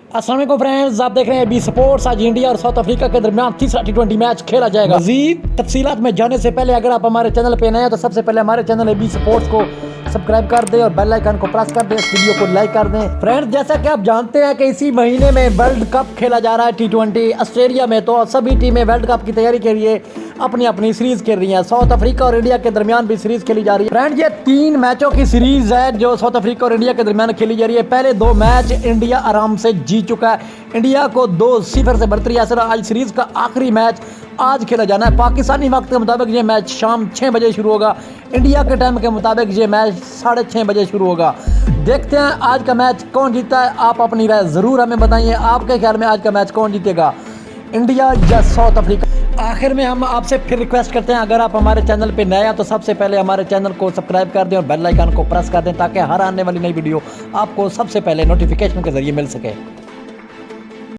अस्सलाम वालेकुम फ्रेंड्स, आप देख रहे हैं बी स्पोर्ट्स। आज इंडिया और साउथ अफ्रीका के दरमियान तीसरा T20 मैच खेला जाएगा। मज़ीद तफसीलात में जाने से पहले अगर आप हमारे चैनल पे नए हैं तो सबसे पहले हमारे चैनल बी स्पोर्ट्स को सब्सक्राइब कर दें और बेल आइकन को प्रेस कर दें, इस वीडियो को लाइक कर दें। फ्रेंड्स, जैसा कि आप जानते हैं कि इसी महीने में वर्ल्ड कप खेला जा रहा है T20 ऑस्ट्रेलिया में, तो सभी टीमें वर्ल्ड कप की तैयारी के लिए अपनी अपनी सीरीज खेल रही हैं। साउथ अफ्रीका और इंडिया के दरमियान भी सीरीज खेली जा रही है। फ्रेंड, ये 3 मैचों की सीरीज है जो साउथ अफ्रीका और इंडिया के दरमियान खेली जा रही है। पहले 2 मैच इंडिया आराम से जीत चुका है, इंडिया को 2-0 से बढ़तरी हासिल। आज सीरीज का आखिरी मैच आज खेला जाना है। पाकिस्तानी वक्त के मुताबिक ये मैच शाम 6 बजे शुरू होगा, इंडिया के टाइम के मुताबिक ये मैच 6:30 बजे शुरू होगा। देखते हैं आज का मैच कौन जीतता है। आप अपनी राय ज़रूर हमें बताइए, आपके ख्याल में आज का मैच कौन जीतेगा, इंडिया या साउथ अफ्रीका। आखिर में हम आपसे फिर रिक्वेस्ट करते हैं, अगर आप हमारे चैनल पे नए हैं तो सबसे पहले हमारे चैनल को सब्सक्राइब कर दें और बेल आइकन को प्रेस कर दें ताकि हर आने वाली नई वीडियो आपको सबसे पहले नोटिफिकेशन के जरिए मिल सके।